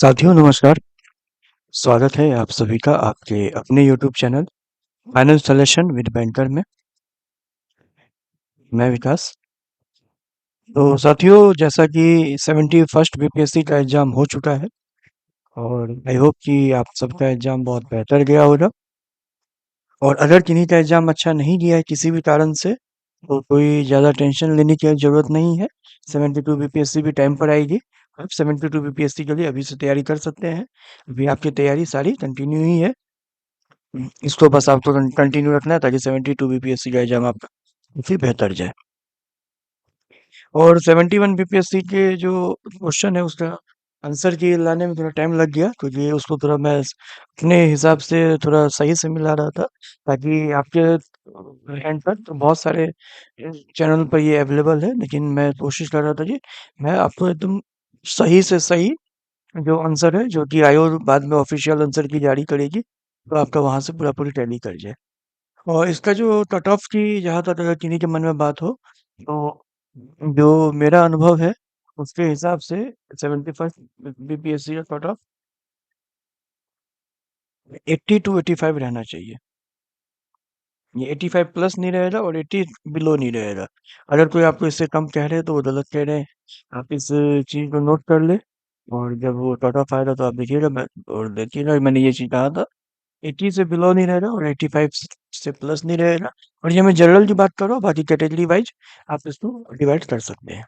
साथियों नमस्कार। स्वागत है आप सभी का आपके अपने YouTube channel finance solution with banker में। मैं विकास। तो साथियों जैसा कि 71st बीपीएससी का एग्जाम हो चुका है और आई होप कि आप सबका एग्जाम बहुत बेहतर गया होगा। और अगर किन्हीं का एग्जाम अच्छा नहीं गया है किसी भी कारण से तो कोई ज़्यादा टेंशन लेने की जरूरत नहीं है। 72 बीपीएससी भी टाइम पर आएगी। आप 72 बीपीएससी के लिए अभी से तैयारी कर सकते हैं। अभी आपकी तैयारी सारी कंटिन्यू ही है। इसको बस आपको कंटिन्यू रखना है ताकि 72 बीपीएससी का एग्जाम आपका काफी बेहतर जाए। और 71 बीपीएससी के जो क्वेश्चन है उसका आंसर की लाने में थोड़ा टाइम लग गया क्योंकि उसको थोड़ा मैं अपने हिसाब से थोड़ा सही से मिला रहा था ताकि आपके हैंड पर तो बहुत सारे चैनल पर ये अवेलेबल है, लेकिन मैं कोशिश कर रहा था कि मैं आपको एकदम सही से सही जो आंसर है जो कि आयोग बाद में ऑफिशियल आंसर की जारी करेगी तो आपका वहां से पूरा पूरी टैली कर जाए। और इसका जो कट ऑफ की जहाँ तक अगर किन्हीं के मन में बात हो तो जो मेरा अनुभव है उसके हिसाब से 71st बीपीएससी का कट ऑफ 80 to 85 रहना चाहिए। ये 85 प्लस नहीं रहेगा और 80 बिलो नहीं रहेगा। अगर कोई आपको इससे कम कह रहे हैं तो वो गलत कह रहे हैं। आप इस चीज को नोट कर ले और जब वो कट ऑफ आएगा तो आप देखिएगा और देखिएगा मैंने ये चीज कहा था। 80 से बिलो नहीं रहेगा और 85 से प्लस नहीं रहेगा। और ये मैं जनरल की बात कर रहा हूँ, बाकी कैटेगरी वाइज आप इसको डिवाइड कर सकते हैं।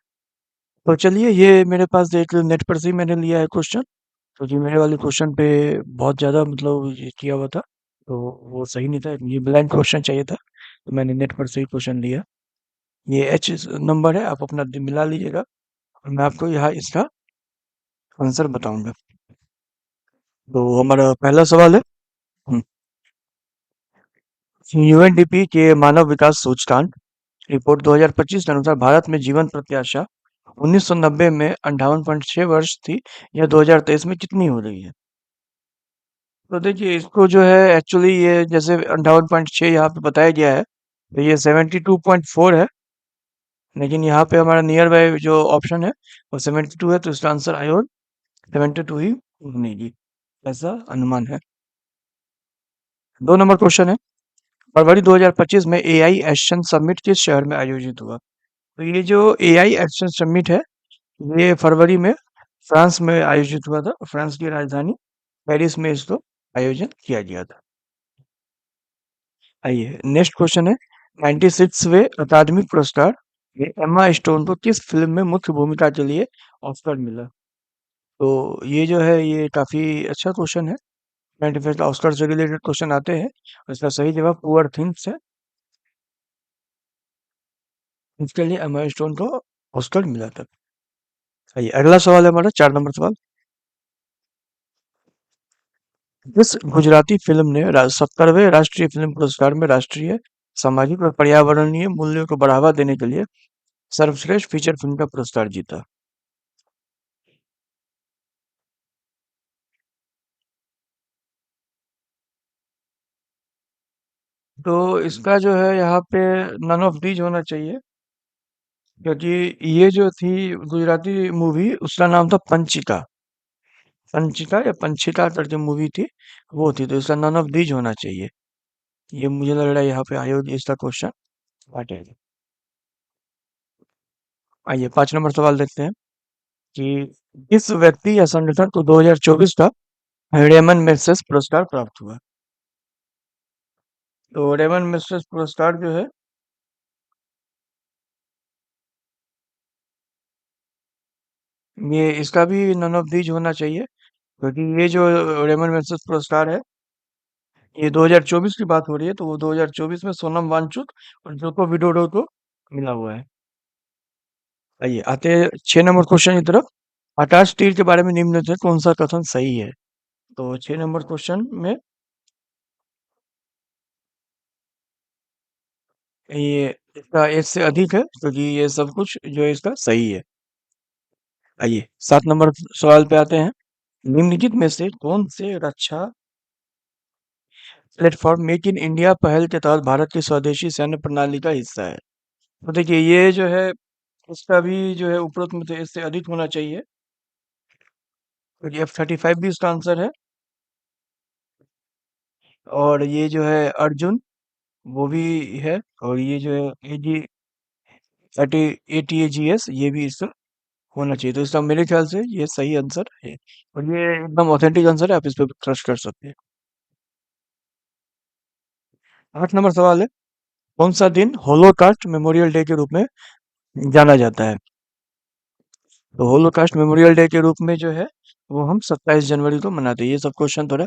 तो चलिए ये मेरे पास एक नेट पर से ही मैंने लिया है क्वेश्चन क्योंकि मेरे वाले क्वेश्चन पे बहुत ज़्यादा मतलब ये किया हुआ था तो वो सही नहीं था। ये ब्लैंक क्वेश्चन चाहिए था तो मैंने नेट पर से ही क्वेश्चन लिया। ये एच नंबर है, आप अपना मिला लीजिएगा और मैं आपको यहाँ इसका आंसर बताऊंगा। तो हमारा पहला सवाल है। यूएनडीपी के मानव विकास सूचकांक रिपोर्ट 2025 के अनुसार भारत में जीवन प्रत्याशा 1990 में 58.6 वर्ष थी। यह 2023 में कितनी हो रही है? तो देखिए इसको जो है एक्चुअली ये जैसे 58.6 यहाँ पे बताया गया है तो ये 72.4 है, लेकिन यहाँ पे हमारा नियर बाय जो ऑप्शन है वो 72 है तो इसका आंसर आई और 72 ही बनेगी, ऐसा अनुमान है। 2 नंबर क्वेश्चन है। फरवरी 2025 में एआई एक्शन समिट किस शहर में आयोजित हुआ? तो ये जो एआई एक्शन समिट है ये फरवरी में फ्रांस में आयोजित हुआ था। फ्रांस की राजधानी पेरिस में इसको आयोजन किया गया था। आइए नेक्स्ट क्वेश्चन है। 96वें अकादमी पुरस्कार ये एम्मा स्टोन को किस फिल्म में मुख्य भूमिका के लिए ऑस्कर मिला? तो ये जो है ये काफी अच्छा क्वेश्चन है। 95 ऑस्कर से रिलेटेड क्वेश्चन आते हैं। इसका सही जवाब पुअर थिंग्स है। इसके लिए एम्मा स्टोन को ऑस्कर मिला था। आइए अगला सवाल है हमारा 4 नंबर सवाल। इस गुजराती फिल्म ने 70वें राष्ट्रीय फिल्म पुरस्कार में राष्ट्रीय सामाजिक और पर्यावरणीय मूल्यों को बढ़ावा देने के लिए सर्वश्रेष्ठ फीचर फिल्म का पुरस्कार जीता। तो इसका जो है यहाँ पे नन ऑफ दीज होना चाहिए क्योंकि ये जो थी गुजराती मूवी उसका नाम था पंचिका। पंचिका या पंचिका करके मूवी थी, वो थी तो इसका नन ऑफ दीज होना चाहिए। ये मुझे लग रहा है यहाँ पे आयोग इसका क्वेश्चन काटेगा। आइए 5 नंबर सवाल देखते हैं कि किस व्यक्ति या संगठन को 2024 का रेमन मैग्सेसे पुरस्कार प्राप्त हुआ? तो रेमन मैग्सेसे पुरस्कार जो है ये इसका भी नन ऑफ दीज होना चाहिए क्योंकि ये जो रेमन मैग्सेसे पुरस्कार है ये 2024 की बात हो रही है तो वो 2024 में सोनम वांगचुक और जोको विडोडो को मिला हुआ है। आइए आते हैं 6 नंबर क्वेश्चन की तरफ। आकाश तीर के बारे में निम्न में से कौन सा कथन सही है? तो 6 नंबर क्वेश्चन में ये इसका एक से अधिक है क्योंकि ये सब कुछ जो है इसका सही है। आइए 7 नंबर सवाल पे आते हैं। निम्नलिखित में से कौन से रक्षा प्लेटफॉर्म मेक इन इंडिया पहल के तहत भारत की स्वदेशी सैन्य प्रणाली का हिस्सा है? तो देखिए ये जो है इसका भी जो है उपरोक्त में से इससे अधिक होना चाहिए और ये F-35 भी इसका आंसर है। और ये जो है अर्जुन, वो भी है। और ये जो है ATAGS, ये भी इसका होना चाहिए। तो इसका मेरे ख्याल से ये सही आंसर है। और ये एकदम ऑथेंटिक आंसर है, आप इस पे ट्रस्ट कर सकते हैं। 8 नंबर सवाल है, कौन सा दिन होलोकास्ट मेमोरियल डे के रूप में जाना जाता है? तो होलोकास्ट मेमोरियल डे के रूप में जो है वो हम 27 जनवरी को मनाते हैं। ये सब क्वेश्चन थोड़ा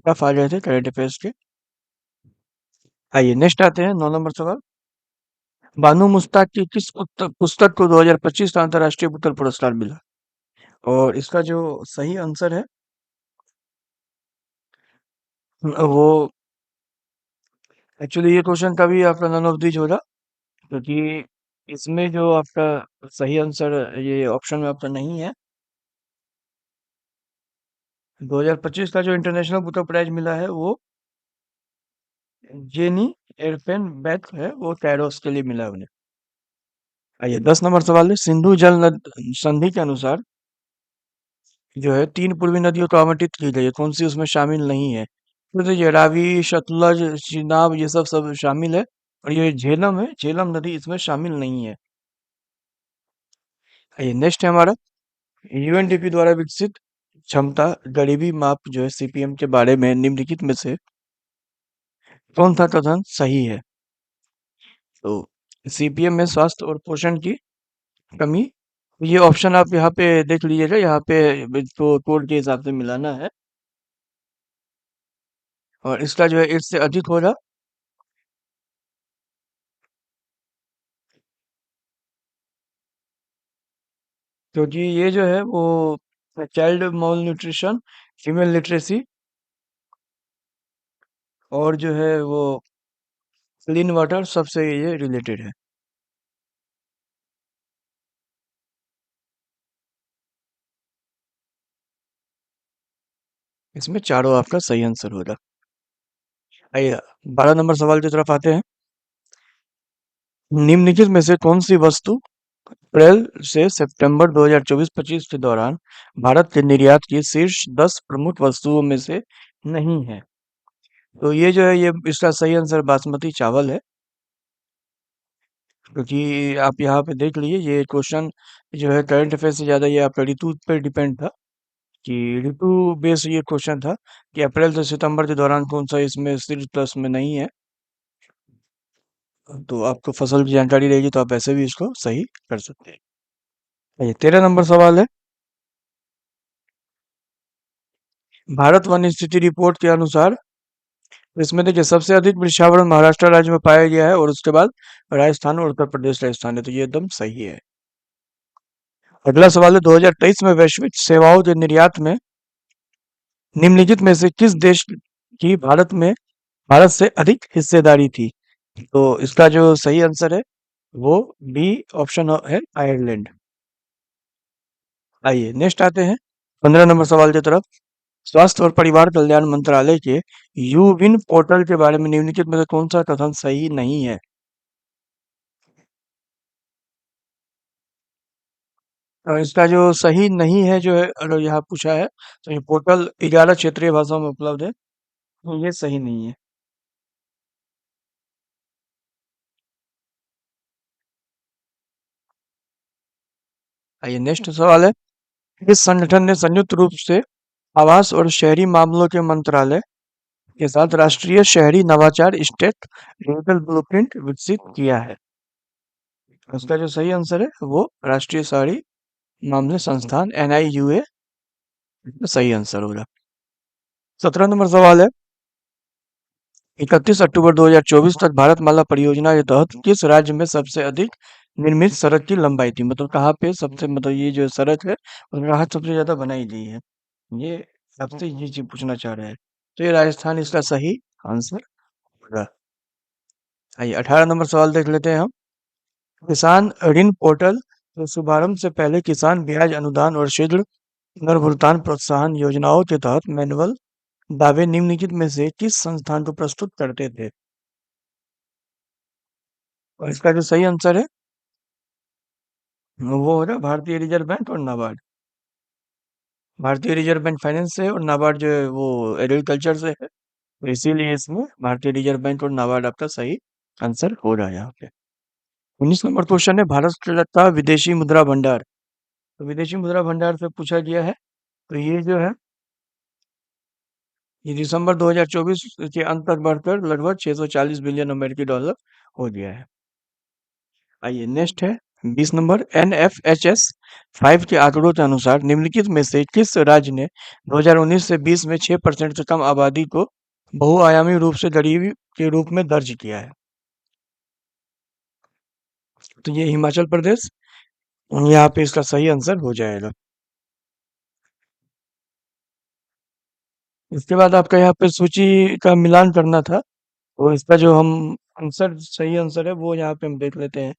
टफ आ गए थे करंट अफेयर्स के। आइए नेक्स्ट आते हैं, 9 नंबर सवाल। बानू मुश्ताक की किस पुस्तक को 2025 का अंतर्राष्ट्रीय पुस्तक पुरस्कार मिला? और इसका जो सही आंसर है वो, एक्चुअली ये क्वेश्चन कभी आपका नन ऑफ दीज होगा, क्योंकि इसमें जो आपका सही आंसर ये ऑप्शन में आपका नहीं है। 2025 का जो इंटरनेशनल बुकर प्राइज मिला है वो जेनी एरपेन बेक है, वो कैरोस के लिए मिला है उन्हें। आइए 10 नंबर सवाल है, सिंधु जल संधि के अनुसार जो है 3 पूर्वी नदियों को आवंटित की गई है, कौन सी उसमें शामिल नहीं है? तो ये रावी, सतलज, चिनाब, ये सब सब शामिल है। और ये झेलम है, झेलम नदी इसमें शामिल नहीं है। आइए नेक्स्ट है हमारा, यूएनडीपी द्वारा विकसित क्षमता गरीबी माप जो है सीपीएम के बारे में निम्नलिखित में से कौन सा कथन सही है? तो सीपीएम में स्वास्थ्य और पोषण की कमी, ये ऑप्शन आप यहाँ पे देख लीजिएगा, यहाँ पे तो कोड के हिसाब से मिलाना है। और इसका जो है 8 से अधिक होगा। क्योंकि ये जो है वो child mall nutrition, female literacy, और जो है वो क्लीन वाटर, सबसे ये रिलेटेड है। इसमें चारों आपका सही आंसर होगा। आइए 12 नंबर सवाल की तरफ आते हैं। निम्नलिखित में से कौन सी वस्तु अप्रैल से सितंबर 2024-25 के दौरान भारत के निर्यात की शीर्ष 10 प्रमुख वस्तुओं में से नहीं है? तो ये जो है ये इसका सही आंसर बासमती चावल है। क्योंकि आप यहाँ पे देख लीजिए, ये क्वेश्चन जो है करंट अफेयर से ज्यादा ये आपका ऋतु पर डिपेंड था, कि ऋतु बेस्ड ये क्वेश्चन था कि अप्रैल से सितंबर के दौरान कौन सा इसमें शीर्ष 10 में नहीं है। तो आपको फसल की जानकारी रहेगी तो आप ऐसे भी इसको सही कर सकते हैं। ये 13 नंबर सवाल है, भारत वन स्थिति रिपोर्ट के अनुसार इसमें देखिए सबसे अधिक वृक्षावरण महाराष्ट्र राज्य में पाया गया है, और उसके बाद राजस्थान और उत्तर प्रदेश का स्थान है। तो ये एकदम सही है। अगला सवाल है, 2023 में वैश्विक सेवाओं के निर्यात में निम्नलिखित में से किस देश की भारत से अधिक हिस्सेदारी थी? तो इसका जो सही आंसर है वो बी ऑप्शन है, आयरलैंड। आइए नेक्स्ट आते हैं 15 नंबर सवाल की तरफ। स्वास्थ्य और परिवार कल्याण मंत्रालय के यू विन पोर्टल के बारे में निम्नलिखित में से कौन सा कथन सही नहीं है? और इसका जो सही नहीं है जो है, अगर यहाँ पूछा है तो ये पोर्टल 11 क्षेत्रीय भाषाओं में उपलब्ध है, तो ये सही नहीं है। आइए नेक्स्ट सवाल है, इस संगठन ने संयुक्त रूप से आवास और शहरी मामलों के मंत्रालय के साथ राष्ट्रीय शहरी नवाचार स्टेट डिजिटल ब्लूप्रिंट विकसित किया है? उसका जो सही आंसर है वो राष्ट्रीय शहरी मामले संस्थान NIUA सही आंसर होगा। 17 नंबर सवाल है, 31 अक्टूबर 2024 तक भारतमाला परियोजना के तहत किस राज्य में सबसे अधिक निर्मित सड़क की लंबाई थी? मतलब कहाँ पे सबसे, मतलब ये जो सड़क है उसमें कहाँ सबसे ज्यादा बनाई गई है? ये आपसे ये चीज पूछना चाह रहे हैं। तो ये राजस्थान इसका सही आंसर होगा। आइए 18 नंबर सवाल देख लेते हैं हम। किसान ऋण पोर्टल के शुभारंभ से पहले किसान ब्याज अनुदान और शीघ्र पुनर्भुगतान प्रोत्साहन योजनाओं के तहत मैनुअल दावे निम्नलिखित में से किस संस्थान को प्रस्तुत करते थे? और इसका जो सही आंसर है वो हो रहा है भारतीय रिजर्व बैंक और नाबार्ड। भारतीय रिजर्व बैंक फाइनेंस से, और नाबार्ड जो है वो एग्रीकल्चर से है। तो इसीलिए इसमें भारतीय रिजर्व बैंक और नाबार्ड आपका सही आंसर हो रहा है यहाँ पे। 19 नंबर क्वेश्चन है, भारत का विदेशी मुद्रा भंडार। तो विदेशी मुद्रा भंडार से पूछा गया है। तो ये जो है, ये दिसंबर 2024 के अंत तक बढ़कर लगभग 640 बिलियन अमेरिकी डॉलर हो गया है। आइए नेक्स्ट है 20 नंबर, NFHS 5 के आंकड़ों के अनुसार निम्नलिखित में से किस राज्य ने 2019 से 20 में 6% से कम आबादी को बहुआयामी रूप से गरीबी के रूप में दर्ज किया है? तो ये हिमाचल प्रदेश, यहाँ पे इसका सही आंसर हो जाएगा। इसके बाद आपका यहाँ पे सूची का मिलान करना था। तो इसका जो हम आंसर, सही आंसर है वो यहाँ पे हम देख लेते हैं।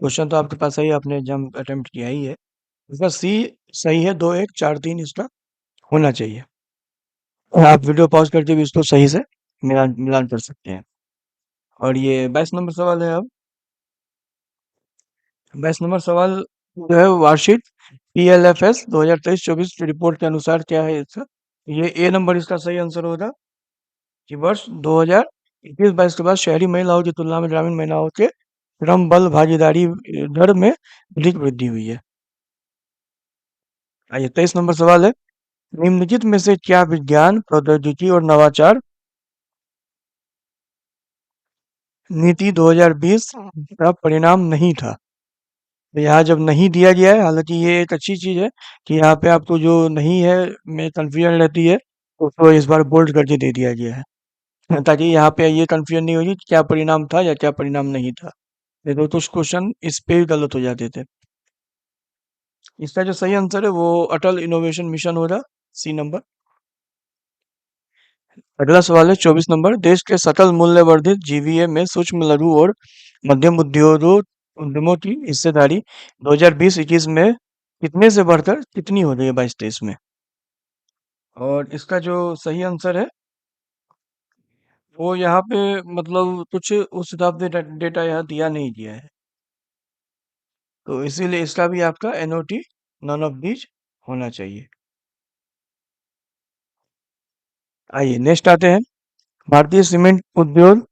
क्वेश्चन तो आपके पास सही, आपने एग्जाम अटेम्प्ट किया ही है। इसका सी सही है, 2 1 4 3 इसका होना चाहिए। आप वीडियो पॉज करके भी इसको सही से मिलान मिलान कर सकते हैं। और ये 22 नंबर सवाल है अब। 22 नंबर सवाल जो है, वार्षिक PLFS 2023-24 की रिपोर्ट के अनुसार क्या है इसका? ये ए नंबर इसका सही आंसर होगा कि वर्ष 2021-22 के बाद शहरी महिलाओं की तुलना में ग्रामीण महिलाओं के श्रम बल भागीदारी दर में अधिक वृद्धि हुई है। आइए 23 नंबर सवाल है, निम्नलिखित में से क्या विज्ञान प्रौद्योगिकी और नवाचार नीति 2020 का परिणाम नहीं था? तो यहाँ जब नहीं दिया गया है, हालांकि ये एक अच्छी चीज है कि यहाँ पे आपको जो नहीं है में कंफ्यूजन रहती है, तो उसको इस बार बोल्ड करके दे दिया गया है ताकि यहाँ पे ये कंफ्यूजन नहीं होगी कि क्या परिणाम था या क्या परिणाम नहीं था। नहीं तो कुछ क्वेश्चन इस पे ही गलत हो जाते थे। इसका जो सही आंसर है वो अटल इनोवेशन मिशन होगा, सी नंबर। अगला सवाल है 24 नंबर, देश के सकल मूल्य वर्धित जीवीए में सूक्ष्म लघु और मध्यम उद्योगों उद्यमों की हिस्सेदारी 2020-21 में कितने से बढ़कर कितनी हो गई है 22-23 में? और इसका जो सही आंसर है वो यहाँ पे, मतलब कुछ उस हिसाब से डेटा यहाँ दिया नहीं गया है, तो इसीलिए इसका भी आपका NOT, नॉन ऑफ दीज होना चाहिए। आइए नेक्स्ट आते हैं, भारतीय सीमेंट उद्योग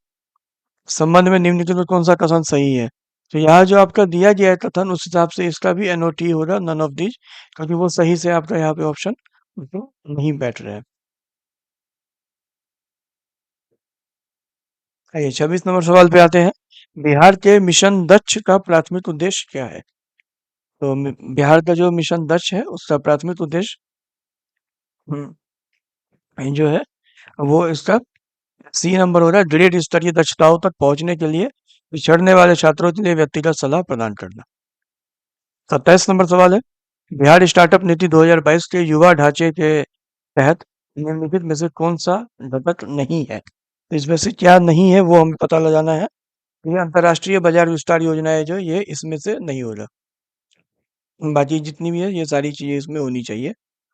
संबंध में निम्नलिखित में कौन सा कथन सही है? तो यहाँ जो आपका दिया गया है कथन, उस हिसाब से इसका भी NOT होगा, नन ऑफ दीज, क्योंकि वो सही से आपका यहाँ पे ऑप्शन नहीं बैठ रहा है। आइए 26 नंबर सवाल पे आते हैं, बिहार के मिशन दक्ष का प्राथमिक उद्देश्य क्या है? तो बिहार का जो मिशन दक्ष है उसका प्राथमिक उद्देश्य जो है वो इसका सी नंबर हो रहा है, ग्रेड स्तरीय दक्षताओं तक पहुंचने के लिए पिछड़ने वाले छात्रों के लिए व्यक्तिगत सलाह प्रदान करना। 27 नंबर सवाल है, बिहार स्टार्टअप नीति 2022 के युवा ढांचे के तहत निम्नलिखित में से कौन सा घटक नहीं है? तो इसमें से क्या नहीं है वो हमें पता लगाना है। ये अंतर्राष्ट्रीय बाजार विस्तार योजना है जो, ये इसमें से नहीं होगा। बाकी जितनी भी है ये सारी चीजें इसमें होनी चाहिए,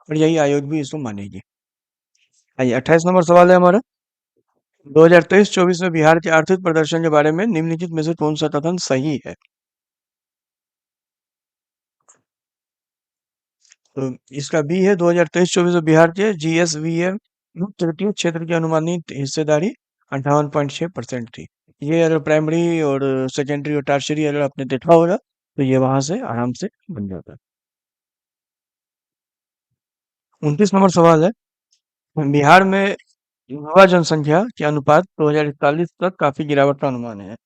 और यही आयोग भी इसको मानेगी। आइए 28 नंबर सवाल है हमारा, 2023-24 में बिहार के आर्थिक प्रदर्शन के बारे में निम्नलिखित में से कौन सा कथन सही है? तो इसका बी है, 2023-24 में बिहार के GSVM तृतीय क्षेत्र की अनुमानित हिस्सेदारी 58.6% थी। ये अगर प्राइमरी और सेकेंडरी और टर्शियरी अगर आपने देखा होगा तो ये वहां से आराम से बन जाता है। 29 नंबर सवाल है, बिहार में युवा जनसंख्या के अनुपात 2041 तक काफी गिरावट का अनुमान है,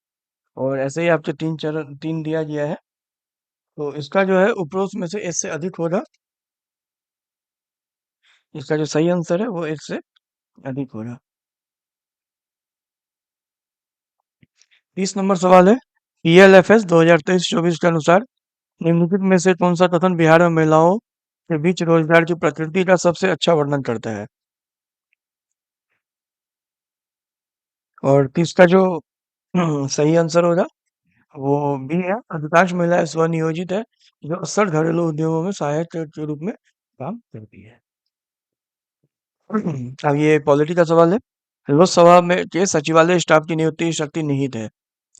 और ऐसे ही आपके तीन चरण तीन दिया गया है। तो इसका जो है उपरोक्त में से इससे अधिक होगा। इसका जो सही आंसर है वो इससे अधिक होगा। 30 नंबर सवाल है, PLFS 2023-24 के अनुसार निम्नलिखित में से कौन सा कथन बिहार में महिलाओं के बीच रोजगार की प्रकृति का सबसे अच्छा वर्णन करता है? और इसका जो सही आंसर होगा वो बी है, अधिकांश महिलाएं स्वनियोजित है जो अक्सर घरेलू उद्योगों में सहायक के रूप में काम करती है। अब ये पॉलिटी का सवाल है, लोकसभा में के सचिवालय स्टाफ की नियुक्ति की शक्ति निहित है,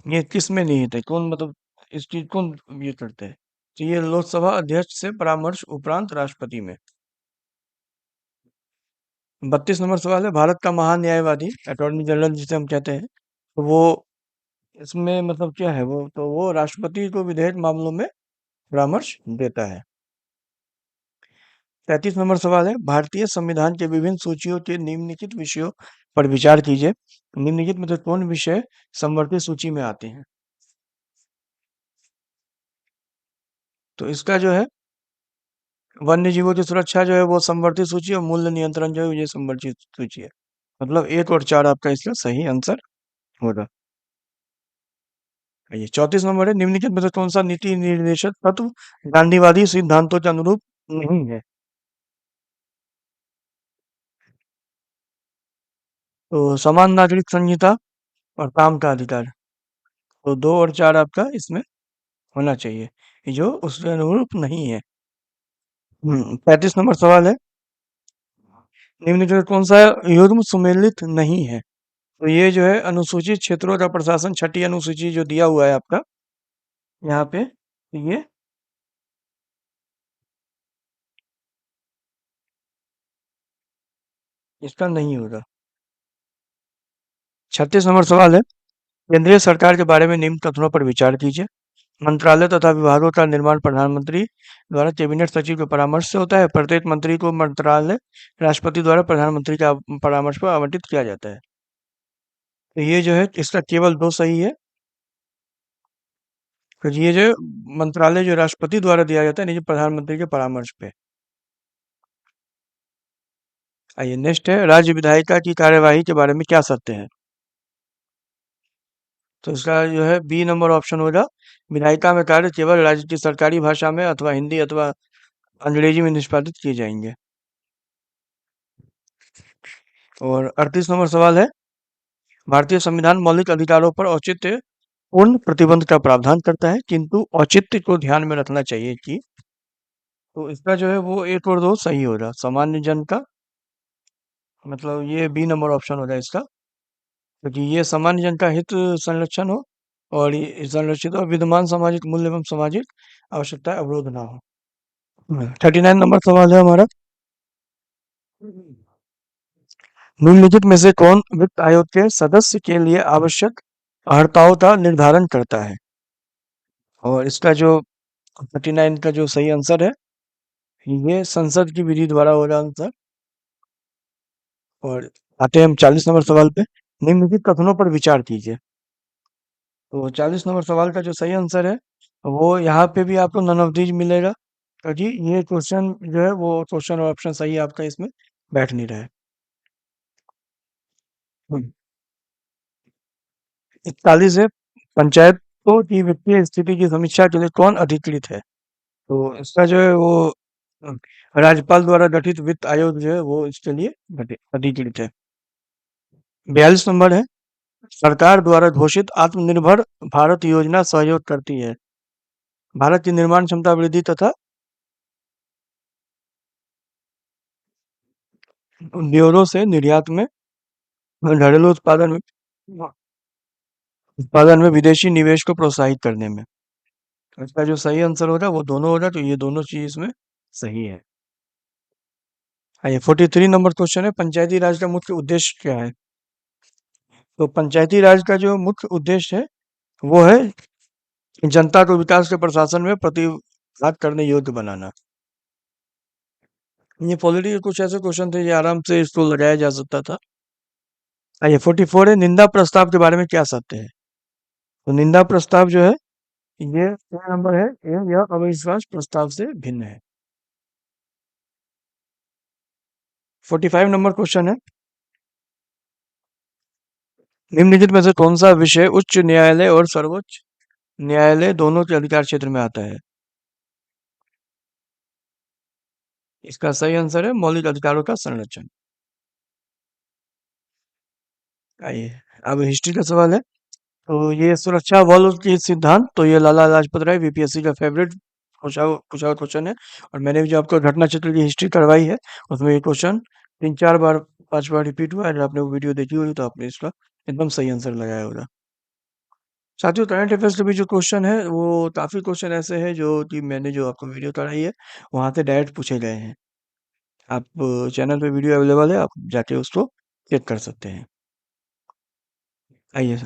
ये किस में निहित है, कौन मतलब इसकी कौन ये करते हैं? तो ये लोकसभा अध्यक्ष से परामर्श उपरांत राष्ट्रपति में। 32 नंबर सवाल है, भारत का महान न्यायवादी अटॉर्नी जनरल जिसे हम कहते हैं, तो वो इसमें मतलब क्या है, वो तो वो राष्ट्रपति को विधेयक मामलों में परामर्श देता है। 33 नंबर सवाल है, भारतीय संविधान के विभिन्न सूचियों के निम्नलिखित विषयों पर विचार कीजिए। निम्नलिखित में से कौन विषय समवर्ती सूची में आते हैं? तो इसका जो है, वन्य जीवों की सुरक्षा जो है वो समवर्ती सूची, और मूल्य नियंत्रण जो है ये समवर्ती सूची है। मतलब 1 और 4 आपका इसका सही आंसर होगा। ये 34 नंबर है, निम्नलिखित में से कौन सा नीति निर्देशक तत्व गांधीवादी सिद्धांतों के अनुरूप नहीं है? तो समान नागरिक संहिता और काम का अधिकार। तो 2 और 4 आपका इसमें होना चाहिए, जो उसके अनुरूप नहीं है। 35 नंबर सवाल है, निम्नलिखित में कौन सा युग्म सुमेलित नहीं है? तो ये जो है अनुसूचित क्षेत्रों का प्रशासन, छठी अनुसूची जो दिया हुआ है आपका यहाँ पे, तो ये इसका नहीं होगा। 36 नंबर सवाल है, केंद्रीय सरकार के बारे में निम्न कथनों पर विचार कीजिए। मंत्रालय तथा विभागों का निर्माण प्रधानमंत्री द्वारा कैबिनेट सचिव के परामर्श से होता है। प्रत्येक मंत्री को मंत्रालय राष्ट्रपति द्वारा प्रधानमंत्री का परामर्श पर आवंटित किया जाता है। तो ये जो है इसका केवल 2 सही है। तो ये जो मंत्रालय जो राष्ट्रपति द्वारा दिया जाता है, नहीं जो प्रधानमंत्री के परामर्श पे। आइए नेक्स्ट है, राज्य विधायिका की कार्यवाही के बारे में क्या सत्य है? तो इसका जो है बी नंबर ऑप्शन होगा। विधायिका में कार्य केवल राज्य की सरकारी भाषा में अथवा हिंदी अथवा अंग्रेजी में निष्पादित किए जाएंगे। और 38 नंबर सवाल है, भारतीय संविधान मौलिक अधिकारों पर औचित्य पूर्ण प्रतिबंध का प्रावधान करता है, किंतु औचित्य को ध्यान में रखना चाहिए कि, तो इसका जो है वो 1 और 2 सही होगा। सामान्य जन का मतलब ये बी नंबर ऑप्शन होगा इसका, क्योंकि ये सामान्य जन का हित संरक्षण हो, और ये संरक्षित और विद्यमान सामाजिक मूल्य एवं सामाजिक आवश्यकता अवरोध ना हो। 39 नंबर सवाल है हमारा, निम्नलिखित में से कौन वित्त आयोग के सदस्य के लिए आवश्यक अर्हताओं का निर्धारण करता है? और इसका जो 39 का जो सही आंसर है, ये संसद की विधि द्वारा होगा आंसर। और आते हैं हम 40 नंबर सवाल पे, निम्नलिखित कथनों पर विचार कीजिए। तो 40 नंबर सवाल का जो सही आंसर है, वो यहाँ पे भी आपको नन ऑफ दीज मिलेगा, क्योंकि ये क्वेश्चन जो है वो क्वेश्चन और ऑप्शन सही आपका इसमें बैठ नहीं रहा है। 41 है, पंचायतों की वित्तीय स्थिति की समीक्षा के लिए कौन अधिकृत है? तो इसका जो है वो अ, राज्यपाल द्वारा गठित वित्त आयोग जो है वो इसके लिए अधिकृत है। 42 नंबर है, सरकार द्वारा घोषित आत्मनिर्भर भारत योजना सहयोग करती है भारत की निर्माण क्षमता वृद्धि तथा उद्योगों से निर्यात में, घरेलू उत्पादन में विदेशी निवेश को प्रोत्साहित करने में। तो इसका जो सही आंसर होगा वो दोनों होगा, तो ये दोनों चीज इसमें सही है। आइए 43 नंबर क्वेश्चन है, पंचायती राज का मुख्य उद्देश्य क्या है? तो पंचायती राज का जो मुख्य उद्देश्य है वो है जनता को विकास के प्रशासन में प्रतिभाग करने योग्य बनाना। ये पॉलिटी के कुछ ऐसे क्वेश्चन थे, ये आराम से इसको लगाया जा सकता था। आइए 44 है, निंदा प्रस्ताव के बारे में क्या सत्य है? तो निंदा प्रस्ताव जो है, ये क्या नंबर है, यह अविश्वास प्रस्ताव से भिन्न है। 45 नंबर क्वेश्चन है, निम्नलिखित में से कौन सा विषय उच्च न्यायालय और सर्वोच्च न्यायालय दोनों के अधिकार क्षेत्र में आता है? इसका सही आंसर है मौलिक अधिकारों का संरक्षण। आइए अब हिस्ट्री का सवाल है, तो ये सुरक्षा बल के सिद्धांत, तो ये लाला लाजपत राय बीपीएससी का फेवरेट पूछा पूछा हुआ क्वेश्चन है। और मैंने भी जो आपको घटना चित्र की हिस्ट्री करवाई है, उसमें ये क्वेश्चन 3 4 बार 5 बार रिपीट हुआ है। अगर आपने वो वीडियो देखी होगी तो आपने इसका एकदम सही आंसर लगाया होगा। साथियों, करंट अफेयर्स के भी जो क्वेश्चन है, वो काफी क्वेश्चन ऐसे हैं जो कि मैंने जो आपको वीडियो कराई है वहां से डायरेक्ट पूछे गए हैं। आप चैनल पे वीडियो अवेलेबल है, आप जाके उसको चेक कर सकते हैं। आइए,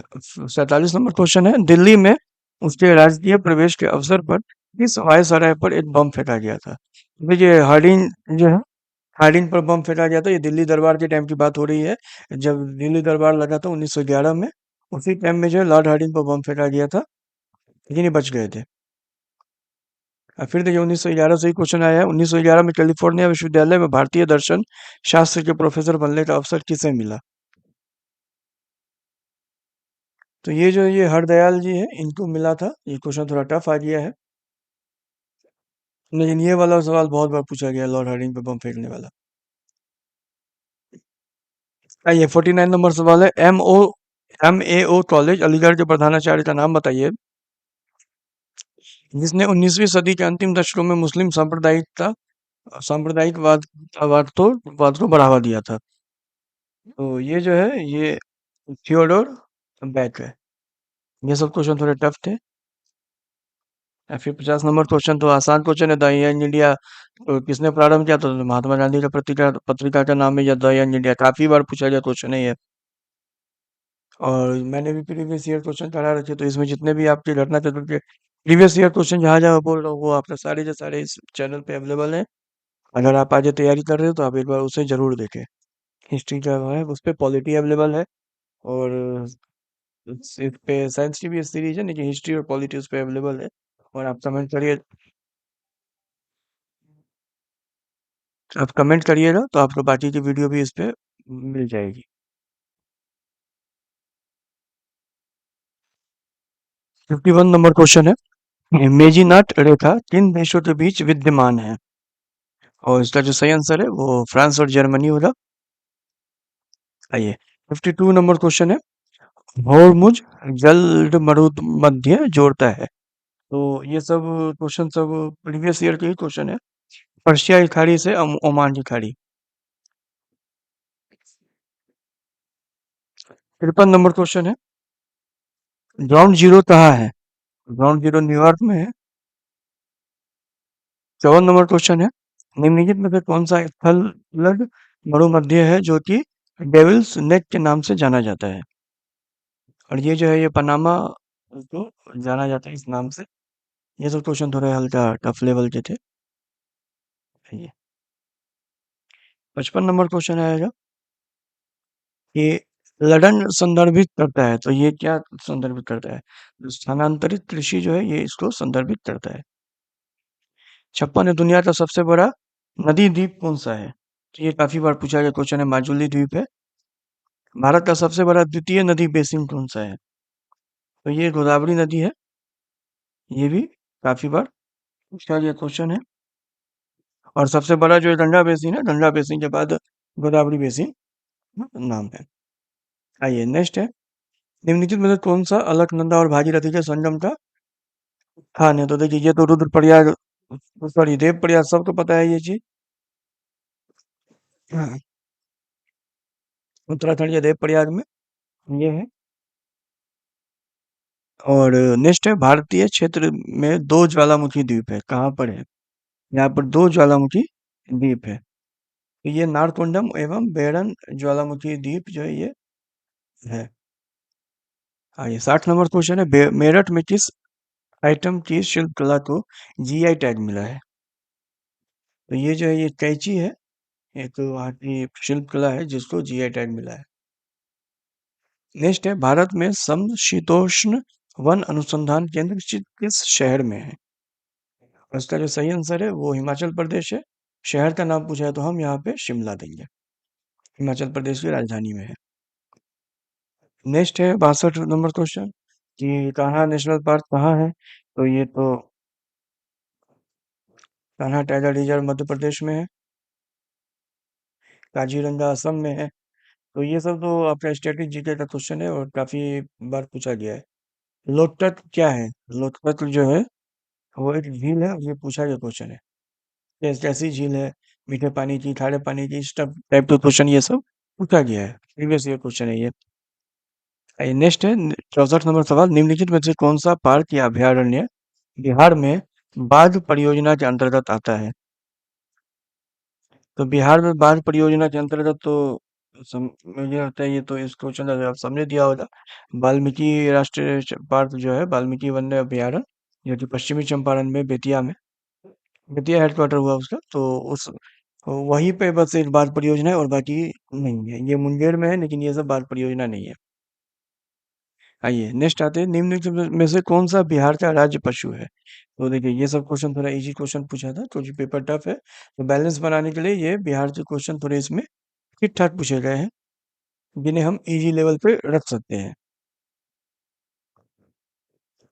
47 नंबर क्वेश्चन है, दिल्ली में उसके राजकीय प्रवेश के अवसर पर किस हवाई सराय पर एक बम फेंका गया था? देखिए, हार्डिंग जो है, हार्डिंग पर बम फेंका गया था। ये दिल्ली दरबार के टाइम की बात हो रही है, जब दिल्ली दरबार लगा था 1911 में। उसी टाइम में जो है लॉर्ड हार्डिंग पर बम फेंका गया था, लेकिन ये बच गए थे। फिर देखिए, 1911 से ही क्वेश्चन आया है। 1911 में कैलिफोर्निया विश्वविद्यालय में भारतीय दर्शन शास्त्र के प्रोफेसर बनने का अवसर किसे मिला? तो ये जो ये हरदयाल जी है, इनको मिला था। ये क्वेश्चन थोड़ा टफ आ गया है, लेकिन ये वाला सवाल बहुत बार पूछा गया है, लॉर्ड हार्डिंग पे बम फेंकने वाला। आइए, 49 नंबर सवाल है, MAO कॉलेज अलीगढ़ के प्रधानाचार्य का नाम बताइए, जिसने 19वीं सदी के अंतिम दशकों में मुस्लिम सांप्रदायिकवाद को बढ़ावा दिया था। तो ये जो है, ये थियोडोर बैक है। ये सब क्वेश्चन थोड़े टफ थे। फिर 50 नंबर क्वेश्चन तो आसान क्वेश्चन है, द यंग इंडिया किसने प्रारंभ किया था? तो महात्मा गांधी का पत्रिका पत्रिका का नाम है, या द यंग इंडिया, काफी बार पूछा गया क्वेश्चन है ये। और मैंने भी प्रीवियस ईयर क्वेश्चन करा रखे, तो इसमें जितने भी आपके घटना चक्र के प्रीवियस ईयर क्वेश्चन जहाँ जहाँ बोल रहा हूँ, वो आपके सारे के सारे इस चैनल पे अवेलेबल है। अगर आप आगे तैयारी कर रहे हो तो आप एक बार उसे जरूर देखें। हिस्ट्री का है, उस पे पॉलिटी अवेलेबल है, और इस पे साइंस की भी सीरीज है, लेकिन हिस्ट्री और पॉलिटी उस पे अवेलेबल है। और आप कमेंट करिएगा तो आपको बाकी की वीडियो भी इस पे मिल जाएगी। 51 नंबर क्वेश्चन है, मेजीनाट रेखा किन देशों के बीच विद्यमान है? और इसका जो सही आंसर है वो फ्रांस और जर्मनी होगा। आइए, 52 नंबर क्वेश्चन है, हॉर्मुज जल मरुद मध्य जोड़ता है। तो ये सब क्वेश्चन सब प्रीवियस ईयर के ही क्वेश्चन है। पर्शिया की खाड़ी से ओमान की खाड़ी। 53 नंबर क्वेश्चन है, ग्राउंड जीरो कहाँ है? ग्राउंड जीरो न्यूयॉर्क में है। 54 नंबर क्वेश्चन है, निम्नलिखित में से कौन सा स्थल मरुमध्य है जो कि डेविल्स नेक के नाम से जाना जाता है? और ये जो है, ये पनामा को जाना जाता है इस नाम से। ये सब क्वेश्चन थोड़े हल्का टफ लेवल के थे। ये 55 नंबर क्वेश्चन आएगा, ये लड़न संदर्भित करता है, तो ये क्या संदर्भित करता है? तो स्थानांतरित कृषि जो है, ये इसको संदर्भित करता है। 56 है, दुनिया का सबसे बड़ा नदी द्वीप कौन सा है? तो ये काफी बार पूछा गया क्वेश्चन है, माजुली द्वीप है। भारत का सबसे बड़ा द्वितीय नदी बेसिन कौन सा है? तो ये गोदावरी नदी है। ये भी काफी बार पूछा गया क्वेश्चन है। और सबसे बड़ा जो है गंगा बेसिन है, गंगा बेसिन के बाद गोदावरी बेसिन नाम है। आइए, नेक्स्ट है, निम्नलिखित में से कौन सा अलकनंदा और भागीरथी के संगम का स्थान है? तो देखिए, ये तो रुद्रप्रयाग, सॉरी, देवप्रयाग, सबको पता है ये चीज। हाँ, उत्तराखंड के देवप्रयाग में ये है। और नेक्स्ट है, भारतीय क्षेत्र में दो ज्वालामुखी द्वीप है, कहाँ पर है? यहाँ पर दो ज्वालामुखी द्वीप है। तो ये नारकोंडम एवं बेरन ज्वालामुखी द्वीप जो है, ये है। हाँ, ये 60 नंबर क्वेश्चन है, मेरठ में किस आइटम की शिल्प कला को जीआई टैग मिला है? तो ये जो है, ये कैंची है, ये तो वहाँ की शिल्प कला है जिसको जीआई टैग मिला है। नेक्स्ट है, भारत में समशीतोष्ण वन अनुसंधान केंद्र किस शहर में है? और इसका जो सही आंसर है वो हिमाचल प्रदेश है। शहर का नाम पूछा है तो हम यहाँ पे शिमला देंगे, हिमाचल प्रदेश की राजधानी में है। नेक्स्ट है, 62 नंबर क्वेश्चन, कि कान्हा नेशनल पार्क कहाँ है? तो ये तो कान्हा टाइगर रिजर्व मध्य प्रदेश में है। काजीरंगा असम में है। तो ये सब तो आपका स्टैटिक जीके का क्वेश्चन है, और काफी बार पूछा गया है। लोकतक क्या है? लोकतक जो है, वो एक झील है, ये पूछा गया क्वेश्चन है। कैसी झील है? मीठे पानी की, खारे पानी की, इस टाइप के क्वेश्चन ये सब पूछा गया है, प्रीवियस ईयर क्वेश्चन है ये। नेक्स्ट है, 64 नंबर सवाल, निम्नलिखित में से कौन सा पार्क या अभयारण्य बिहार में बाघ परियोजना के अंतर्गत आता है? तो बिहार में बाढ़ परियोजना के अंतर्गत तो मुझे लगता है ये तो इस क्वेश्चन का जवाब सबने दिया होगा। वाल्मीकि राष्ट्रीय पार्क जो है, वाल्मीकि वन्य अभयारण्य, जो कि पश्चिमी चंपारण में बेतिया में, बेतिया हेडक्वार्टर हुआ उसका, तो उस वहीं पे बस एक बाढ़ परियोजना है और बाकी नहीं है। ये मुंगेर में है, लेकिन ये सब बाढ़ परियोजना नहीं है। आइए नेक्स्ट आते हैं, निम्नलिखित में से कौन सा बिहार का राज्य पशु है? तो देखिए ये सब क्वेश्चन थोड़ा इजी क्वेश्चन पूछा था, क्योंकि पेपर टफ है, तो बैलेंस बनाने के लिए ये बिहार के क्वेश्चन थोड़े इसमें ठीक ठाक पूछे गए हैं, जिन्हें हम इजी लेवल पे रख सकते हैं।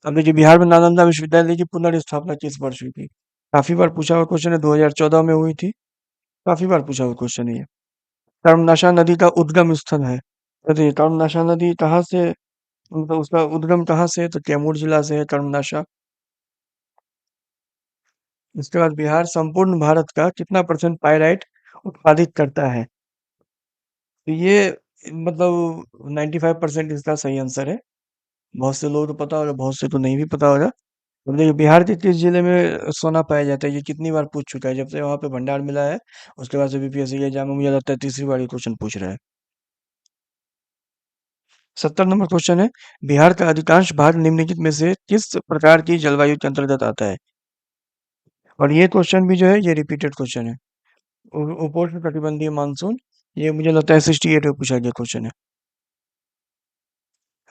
अब देखिए, बिहार में नालंदा विश्वविद्यालय की पुनर्स्थापना किस वर्ष हुई थी? काफी बार पूछा हुआ क्वेश्चन है, 2014 में हुई थी। काफी बार पूछा हुआ क्वेश्चन है ये। कर्मनाशा नदी का उद्गम स्थल है? तो देखिए, कर्मनाशा नदी कहाँ से, मतलब उसका उद्गम कहाँ से है? तो कैमूर जिला से है कर्मनाशा। इसके बाद, बिहार संपूर्ण भारत का कितना परसेंट पाइराइट उत्पादित करता है? तो ये मतलब 95% इसका सही आंसर है। बहुत से लोगों को पता होगा, बहुत से को नहीं भी पता होगा। अब देखिए, बिहार के किस जिले में सोना पाया जाता है? ये कितनी बार पूछ चुका है, जब से वहां पे भंडार मिला है उसके बाद से बीपीएससी के एग्जाम में मुझे लगता है तीसरी बार ये क्वेश्चन पूछ रहा है। 70 नंबर क्वेश्चन है, बिहार का अधिकांश भाग निम्नलिखित में से किस प्रकार की जलवायु के अंतर्गत आता है? और ये क्वेश्चन भी जो है, ये रिपीटेड क्वेश्चन है। उपोष्ण कटिबंधीय मानसून, ये मुझे लगता है 68 में पूछा गया क्वेश्चन है।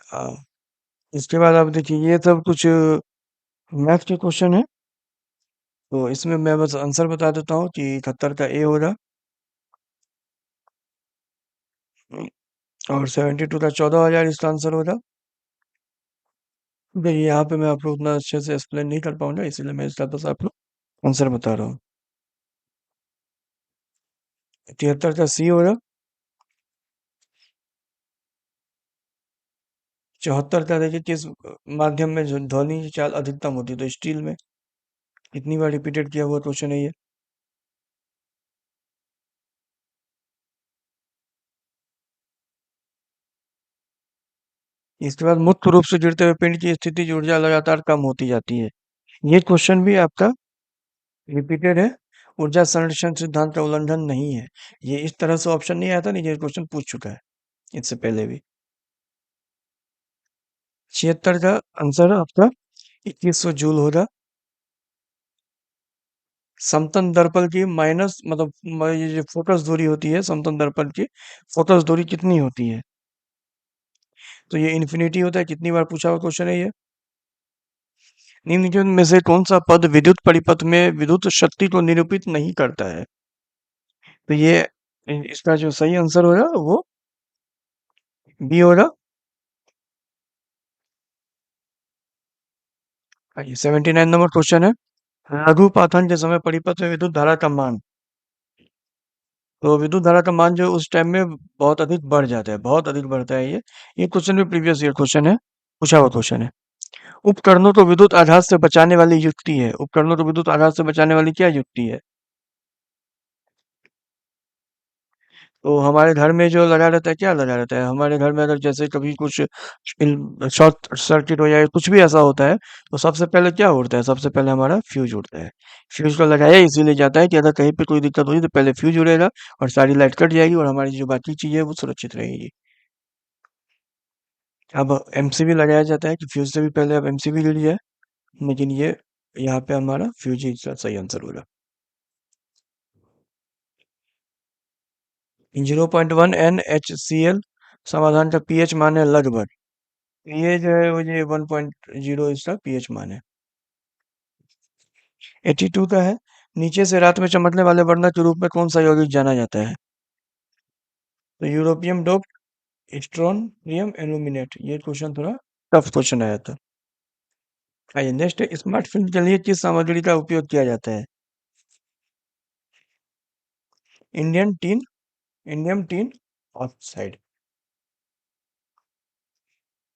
हाँ, इसके बाद आप देखिए, ये सब कुछ मैथ के क्वेश्चन है, तो इसमें मैं बस आंसर बता देता हूँ कि 71 का ए होगा, और 72 का 14,000 इसका आंसर होगा। देखिए, यहाँ पे मैं आपको उतना अच्छे से एक्सप्लेन नहीं कर पाऊंगा, इसीलिए मैं इसका बस आपको आंसर बता रहा हूँ। 73 का सी होगा। 74 का देखिए, किस माध्यम में जो ध्वनि की चाल अधिकतम होती है? तो स्टील में। कितनी बार रिपीटेड किया हुआ क्वेश्चन है ये। इसके बाद, मुक्त रूप से गिरते हुए पिंड की स्थिति की ऊर्जा लगातार कम होती जाती है। ये क्वेश्चन भी आपका रिपीटेड है। ऊर्जा संरक्षण सिद्धांत का उल्लंघन नहीं है। ये इस तरह से ऑप्शन नहीं आया था, नहीं, ये क्वेश्चन पूछ चुका है इससे पहले भी। 76 का आंसर आपका 2100 जूल होगा। समतल दर्पण की माइनस, मतलब ये जो फोकस दूरी होती है समतल दर्पण की, फोकस दूरी कितनी होती है? तो ये इन्फिनिटी होता है। कितनी बार पूछा हुआ क्वेश्चन है ये। निम्नलिखित में से कौन सा पद विद्युत परिपथ में विद्युत शक्ति को निरूपित नहीं करता है? तो ये इसका जो सही आंसर होगा वो बी होगा। 79 नंबर क्वेश्चन है, लघु पाथन के समय परिपथ में विद्युत धारा का मान। तो विद्युत धारा का मान जो उस टाइम में बहुत अधिक बढ़ जाता है, बहुत अधिक बढ़ता है ये क्वेश्चन भी प्रीवियस ईयर क्वेश्चन है, पूछा हुआ क्वेश्चन है। उपकरणों को विद्युत आघात से बचाने वाली युक्ति है। उपकरणों को विद्युत आघात से बचाने वाली क्या युक्ति है? तो हमारे घर में जो लगा रहता है, क्या लगा रहता है हमारे घर में? अगर जैसे कभी कुछ शॉर्ट सर्किट हो जाए, कुछ भी ऐसा होता है, तो सबसे पहले क्या उड़ता है? सबसे पहले हमारा फ्यूज उड़ता है। फ्यूज को लगाया इसीलिए जाता है कि अगर कहीं पे कोई दिक्कत हुई तो पहले फ्यूज उड़ेगा और सारी लाइट कट जाएगी और हमारी जो बाकी चीजें है वो सुरक्षित रहेगी। अब एमसीबी लगाया जाता है कि फ्यूज से भी पहले अब एमसीबी गिर जाए, लेकिन ये यहाँ पे हमारा फ्यूज ही इसका सही आंसर होगा। 0.1 NHCl समाधान का पीएच मान है लगभग। ये जो है वो ये 1.0 इसका पीएच मान है। 82 का है, नीचे से रात में चमकने वाले वर्णक के रूप में कौन सा यौगिक जाना जाता है? तो यूरोपियम डोप, स्ट्रोनियम एल्यूमिनेट। ये क्वेश्चन थोड़ा टफ क्वेश्चन आया था। आइए नेक्स्ट, स्मार्ट फिल्म के लिए किस सामग्री का उपयोग किया जाता है? Indian tin, indium tin oxide.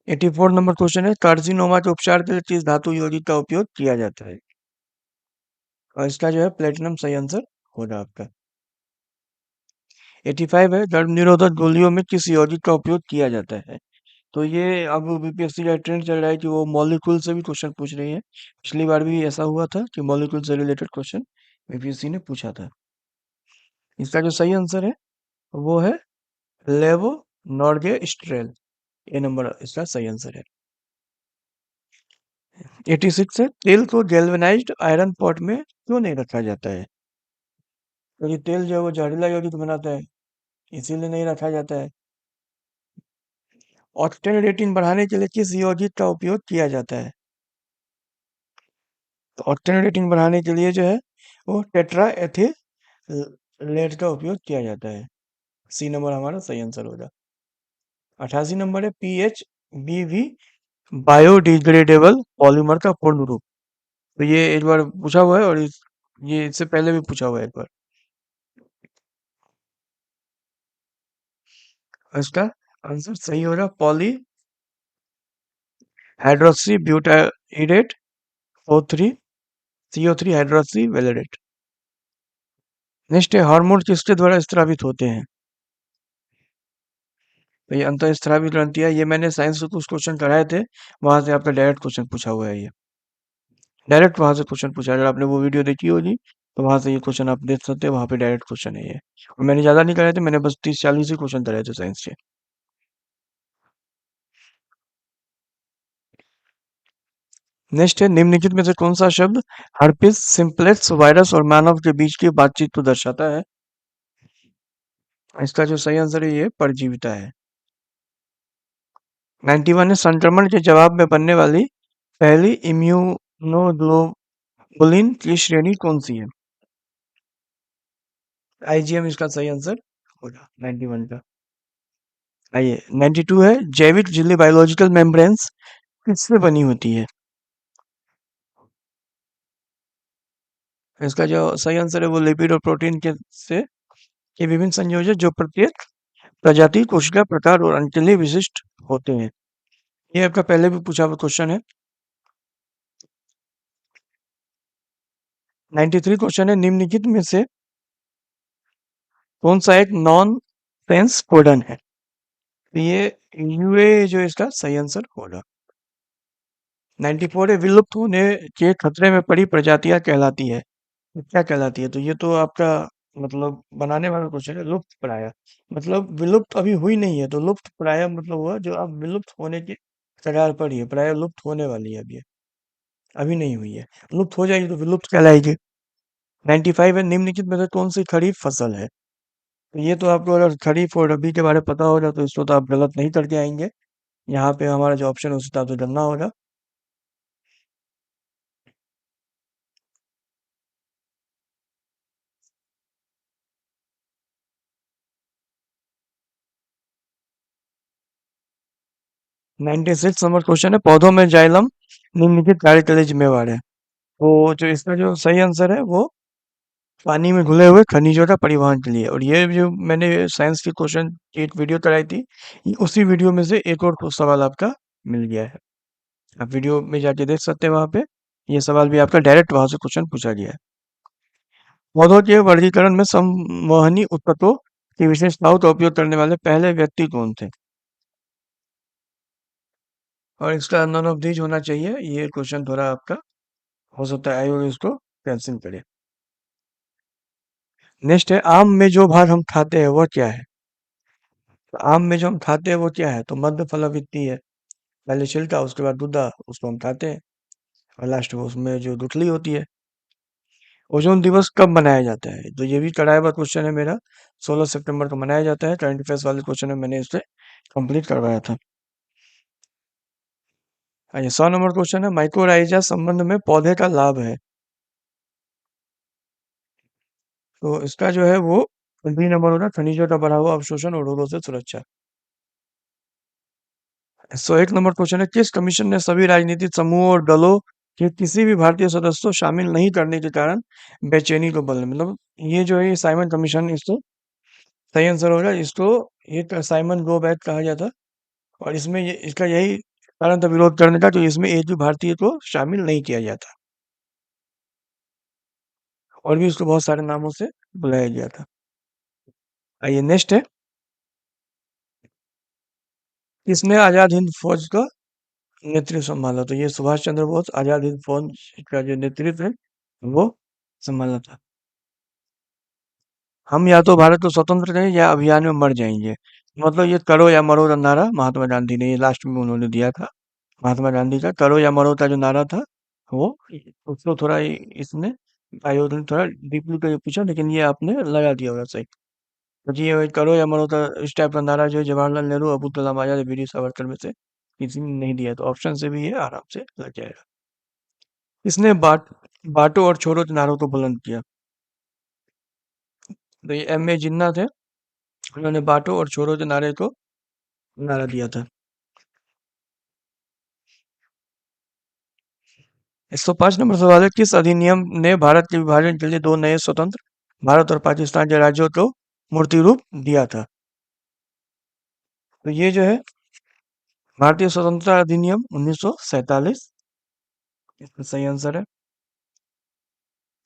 84 number question है, कार्सिनोमा के उपचार के लिए किस धातु यौगिक का उपयोग किया जाता है? और इसका जो है प्लेटिनम सही आंसर होगा आपका। 85 है, गर्भ निरोधक गोलियों में किस यौगिक का उपयोग किया जाता है? तो ये अब बीपीएससी का ट्रेंड चल रहा है कि वो मॉलिक्यूल से भी क्वेश्चन पूछ रही है। पिछली बार भी ऐसा हुआ था कि मॉलिक्यूल से रिलेटेड क्वेश्चन बीपीएससी ने पूछा था। इसका जो सही आंसर है वो है लेवो नॉर्गे स्ट्रेल। ये नंबर इसका सही आंसर है। 86 है, तेल को गैल्वेनाइज्ड आयरन पॉट में क्यों नहीं रखा जाता है? क्योंकि तेल जो है वो जहरीला यौगिक बनाता है, इसीलिए नहीं रखा जाता है। ऑक्टेन रेटिंग बढ़ाने के लिए किस यौगिक का उपयोग किया जाता है? तो ऑक्टेन रेटिंग बढ़ाने के लिए जो है वो टेट्रा एथिलेट का उपयोग किया जाता है। सी नंबर हमारा सही आंसर होगा। 88 नंबर है पीएच बीवी बायोडिग्रेडेबल पॉलीमर का पूर्ण रूप। तो ये एक बार पूछा हुआ है और ये इससे पहले भी पूछा हुआ है एक बार। इसका आंसर सही होगा poly hydroxy butyrate O3 CO3 hydroxy valerate. Next है हार्मोन किसके द्वारा स्रावित होते हैं? तो ये अंतःस्रावी ग्रंथियां, ये मैंने साइंस से कुछ क्वेश्चन कराए थे, वहां से आपका डायरेक्ट क्वेश्चन पूछा हुआ है। ये डायरेक्ट वहां से क्वेश्चन पूछा है। अगर आपने वो वीडियो देखी होगी तो वहां से ये क्वेश्चन आप देख सकते हैं, वहां पे डायरेक्ट क्वेश्चन है ये। और मैंने ज्यादा नहीं कराए थे, मैंने बस 30-40 ही क्वेश्चन कराए थे साइंस के। नेक्स्ट है निम्नलिखित में से कौन सा शब्द हर्पिस सिंप्लेक्स वायरस और मानव के बीच की बातचीत को दर्शाता है? इसका जो सही आंसर है ये परजीविता है। 91 है संक्रमण के जवाब में बनने वाली पहली इम्यूनोग्लोबुलिन की श्रेणी कौन सी है? आईजीएम इसका सही आंसर होगा 91 का। आइए 92 है जैविक झिल्ली बायोलॉजिकल मेम्ब्रेन्स किससे बनी होती है? इसका जो सही आंसर है वो लिपिड और प्रोटीन के से के विभिन्न संयोजन जो प्रत्येक प्रजाति कोशिका प्रकार और अंग के लिए विशिष्ट होते हैं। ये आपका पहले भी पूछा हुआ क्वेश्चन है। 93 क्वेश्चन है निम्नलिखित में से कौन सा एक नॉन सेंस कोडन है? तो ये यूए जो इसका सही आंसर होगा। 94 है विलुप्त होने के खतरे में पड़ी प्रजातियां कहलाती है। ये क्या कहलाती है? तो ये तो आपका मतलब बनाने वाला क्वेश्चन है। लुप्त प्राय मतलब विलुप्त अभी हुई नहीं है, तो लुप्त प्राय मतलब हुआ जो अब विलुप्त होने के कगार पर ही है, प्राय लुप्त होने वाली है। अभी नहीं हुई है। लुप्त हो जाएगी तो विलुप्त कहलाएगी। 95 है निम्नलिखित में से कौन सी खरीफ फसल है? तो ये तो आपको अगर खरीफ और रबी के बारे में पता होगा तो इसको तो आप गलत नहीं करके आएंगे। यहाँ पे हमारा जो ऑप्शन है उस हिसाब से करना होगा। 96 नंबर क्वेश्चन है पौधों में जाइलम निम्नलिखित कार्य के लिए जिम्मेवार है। तो जो इसका जो सही आंसर है वो पानी में घुले हुए खनिजों का परिवहन के लिए। और ये जो मैंने साइंस के क्वेश्चन की एक वीडियो कराई थी, ये उसी वीडियो में से एक और सवाल आपका मिल गया है। आप वीडियो में जाके देख सकते हैं, वहां पे ये सवाल भी आपका डायरेक्ट वहां से क्वेश्चन पूछा गया है। पौधों के वर्गीकरण में संवहनी ऊतकों की विशेषताओं का उपयोग करने वाले पहले व्यक्ति कौन थे? और इसका नन ऑफ दीज होना चाहिए। ये क्वेश्चन थोड़ा आपका हो सकता है आयोग इसको कैंसिल करे। नेक्स्ट है आम में जो भाग हम खाते हैं वह क्या है? तो आम में जो हम खाते हैं वो क्या है? तो मध्य फलवृत्ति है। पहले छिलका, उसके बाद गुदा, उसको हम खाते हैं और लास्ट में उसमें जो गुठली होती है। ओजोन दिवस कब मनाया जाता है? तो ये भी कराया हुआ क्वेश्चन है मेरा। 16 सितंबर को मनाया जाता है। करंट अफेयर्स वाले क्वेश्चन है, मैंने इसे कंप्लीट करवाया था। आइए 100 नंबर क्वेश्चन है माइक्रोराइजा संबंध में पौधे का लाभ है। तो इसका जो है वो 3 नंबर होगा खनिजों का बढ़ा हुआ अवशोषण और उर्वरकों से सुरक्षा। 101 नंबर क्वेश्चन है किस कमीशन ने सभी राजनीतिक समूहों और दलों के किसी भी भारतीय सदस्य को शामिल नहीं करने के कारण बेचैनी को बल मतलब ये जो है ये साइमन कमीशन, इसको सही आंसर होगा। इसको ये साइमन गो बैक कहा जाता। और इसमें ये इसका यही कारण था विरोध करने का, तो इसमें एक भी भारतीय को शामिल नहीं किया जाता और भी उसको बहुत सारे नामों से बुलाया गया था। आइए नेक्स्ट है किसने आजाद हिंद फौज का नेतृत्व संभाला? तो ये सुभाष चंद्र बोस आजाद हिंद फौज का जो नेतृत्व है वो संभाला था। हम या तो भारत को स्वतंत्र करें या अभियान में मर जाएंगे। मतलब ये करो या मरो का नारा महात्मा गांधी ने ये लास्ट में उन्होंने दिया था। महात्मा गांधी का करो या मरो का जो नारा था वो, उसको थोड़ा इसने आयोग ने थोड़ा डीपली करके पूछा, लेकिन ये आपने लगा दिया होगा सही। क्योंकि ये करो या मरो का इस टाइप का नारा जो है जवाहरलाल नेहरू, अब्दुल कलाम आजाद, वीर सावरकर में से किसी ने नहीं दिया, तो ऑप्शन से भी ये आराम से लग जाएगा। इसने बांटो और छोड़ो के नारों को बुलंद किया। तो ये एम ए जिन्ना थे, उन्होंने बांटो और छोड़ो के नारे को नारा दिया था। 105 नंबर सवाल है, किस अधिनियम ने भारत के विभाजन के लिए दो नए स्वतंत्र भारत और पाकिस्तान के राज्यों को मूर्ति रूप दिया था? तो ये जो है भारतीय स्वतंत्रता अधिनियम 1947 इसका सही आंसर है।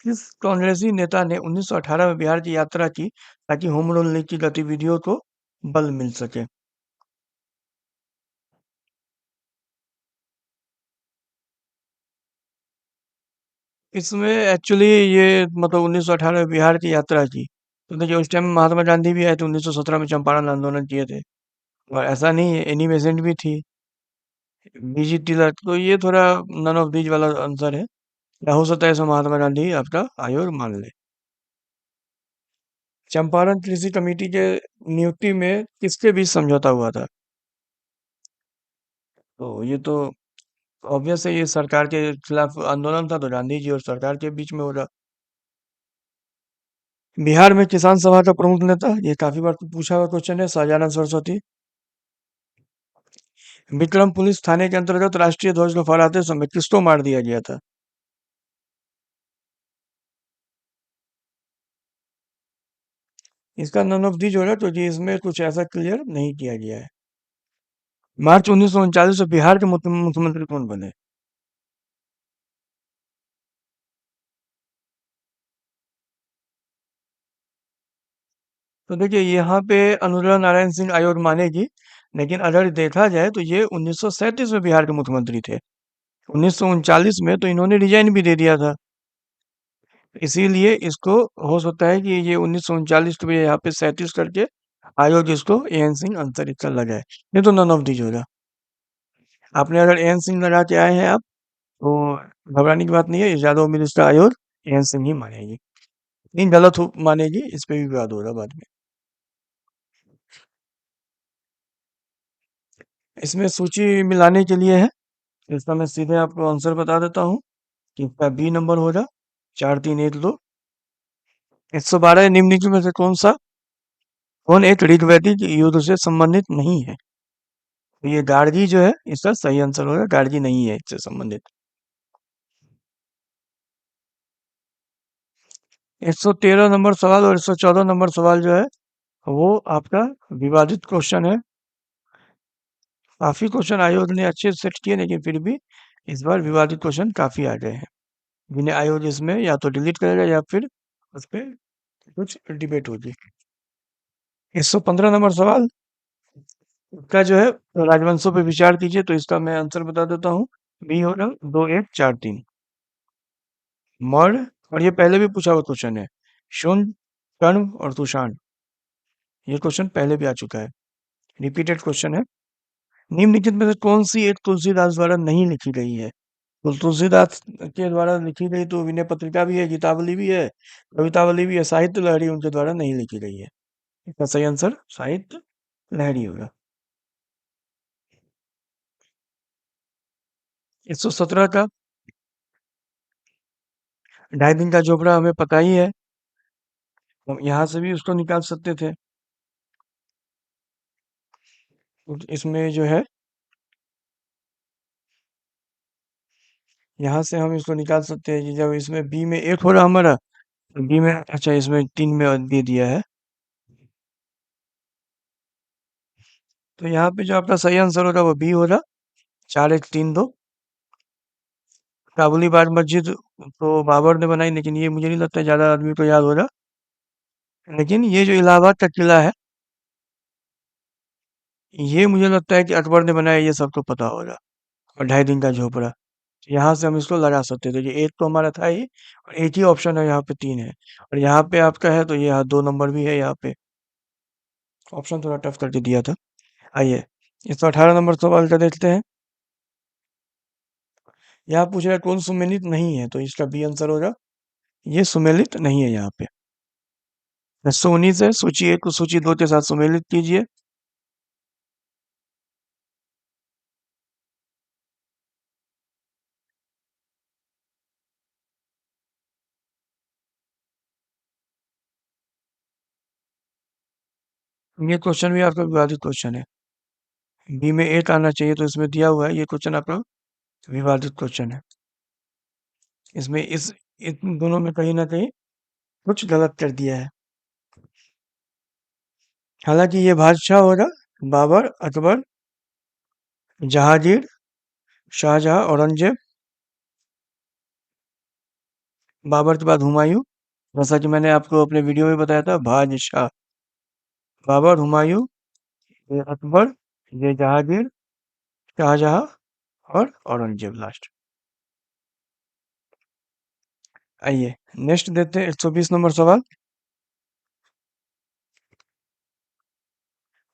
किस कांग्रेसी नेता ने 1918 में बिहार की यात्रा की ताकि होम रूल लीग की गतिविधियों को बल मिल सके? इसमें एक्चुअली ये मतलब 1918 में बिहार की यात्रा की, तो देखिए उस टाइम महात्मा गांधी भी आए थे, 1917 में चंपारण आंदोलन किए थे, और ऐसा नहीं है, एनी बेसेंट भी थी, बीजी तिलक, तो ये थोड़ा नन ऑफ दीज वाला आंसर है। या हो सकता है इसमें महात्मा गांधी आपका आयोग मान ले। चंपारण कृषि कमेटी के नियुक्ति में किसके बीच समझौता हुआ था? तो ये तो ऑब्वियस है, ये सरकार के खिलाफ आंदोलन था, तो गांधी जी और सरकार के बीच में होगा। बिहार में किसान सभा का प्रमुख नेता, ये काफी बार पूछा हुआ क्वेश्चन है, शाहजादा सरस्वती। विक्रम पुलिस थाने के अंतर्गत राष्ट्रीय ध्वज को फहराते समय किसको मार दिया गया था? इसका नन ऑफ दीज होगा क्योंकि इसमें कुछ ऐसा क्लियर नहीं किया गया है। मार्च 1939 में बिहार के मुख्यमंत्री कौन बने? तो देखिए यहाँ पे अनुग्रह नारायण सिंह आयोग मानेगी, लेकिन अगर देखा जाए तो ये 1937 में बिहार के मुख्यमंत्री थे। 1939 में तो इन्होंने रिजाइन भी दे दिया था, इसीलिए इसको हो सकता है कि ये 1939 में यहाँ पे 37 करके आयोग इसको एएन सिंह आंसर इसका लगाए। नहीं तो नन ऑफ दीज होगा। आपने अगर एएन सिंह लगा के आए हैं आप, तो घबराने की बात नहीं है, ये यादव मिनिस्टर आयोग एएन सिंह ही मानेगी। नहीं गलत मानेगी, इस पे भी विवाद होगा बाद में। इसमें सूची मिलाने के लिए है, इसका मैं सीधे आपको आंसर बता देता हूँ कि इसका बी नंबर होगा 4312। 112 निम्नलिखित में से कौन एक ऋग्वैदिक युद्ध से संबंधित नहीं है? तो ये गार्गी जो है इसका सही आंसर होगा, गार्गी नहीं है इससे संबंधित। 113 नंबर सवाल और 114 नंबर सवाल जो है वो आपका विवादित क्वेश्चन है। काफी क्वेश्चन आयोग ने अच्छे सेट किए, लेकिन फिर भी इस बार विवादित क्वेश्चन काफी आ गए हैं, जिन्हें आयोग इसमें या तो डिलीट करेगा या फिर उस पर कुछ डिबेट होगी। 115 नंबर सवाल का जो है राजवंशों पे विचार कीजिए, तो इसका मैं आंसर बता देता हूँ। बी होगा 2143 मौर्य। और ये पहले भी पूछा हुआ क्वेश्चन है, शुंग, कर्ण और कुषाण। ये क्वेश्चन पहले भी आ चुका है, रिपीटेड क्वेश्चन है। निम्नलिखित में से कौन सी एक तुलसीदास द्वारा नहीं लिखी गई है? तो तुलसीदास के द्वारा लिखी गई तो विनय पत्रिका भी है, गीतावली भी है, कवितावली भी है, साहित्य लहरी उनके द्वारा नहीं लिखी गई है। इसका सही आंसर साहित्य लहरी होगा। 117 का ढाई दिन का झोपड़ा हमें पता ही है, हम यहाँ से भी उसको निकाल सकते थे। तो इसमें जो है यहाँ से हम इसको निकाल सकते हैं कि जब इसमें बी में एक हो रहा हमारा, तो बी में अच्छा इसमें 3 में दे दिया है, तो यहाँ पे जो आपका सही आंसर होगा वो बी होगा, 4132। काबुली बाग मस्जिद तो बाबर ने बनाई, लेकिन ये मुझे नहीं लगता ज्यादा आदमी को याद होगा। लेकिन ये जो इलाहाबाद का किला है, ये मुझे लगता है कि अकबर ने बनाया, ये सबको पता होगा। और ढाई दिन का झोपड़ा यहाँ से हम इसको लगा सकते थे, ये एक तो हमारा था ही, और एक ही ऑप्शन है, यहाँ पे तीन है, और यहाँ पे आपका है, तो ये यहाँ दो नंबर भी है यहाँ पे। ऑप्शन थोड़ा टफ करके दिया था। आइए, इसको 18 नंबर सवाल का देखते हैं। यहाँ पूछ रहा है कौन सुमेलित नहीं है, तो इसका बी आंसर होगा, ये सुमेलित नहीं है यहाँ पे। 119 है, सूची एक को सूची दो के साथ सुमेलित कीजिए। ये क्वेश्चन भी आपका विवादित क्वेश्चन है, बी में एक आना चाहिए, तो इसमें दिया हुआ है, ये क्वेश्चन आपका विवादित क्वेश्चन है। इसमें इस इन दोनों में कहीं ना कहीं कुछ गलत कर दिया है। हालांकि ये बादशाह होगा बाबर, अकबर, जहांगीर, शाहजहां, औरंगजेब, बाबर के बाद हुमायूं। जैसा कि मैंने आपको अपने वीडियो में बताया था, बादशाह बाबर, हुमायूं, ये अकबर, ये जहांगीर, शाहजहां और औरंगजेब लास्ट। आइए, नेक्स्ट देते हैं 120 नंबर सवाल।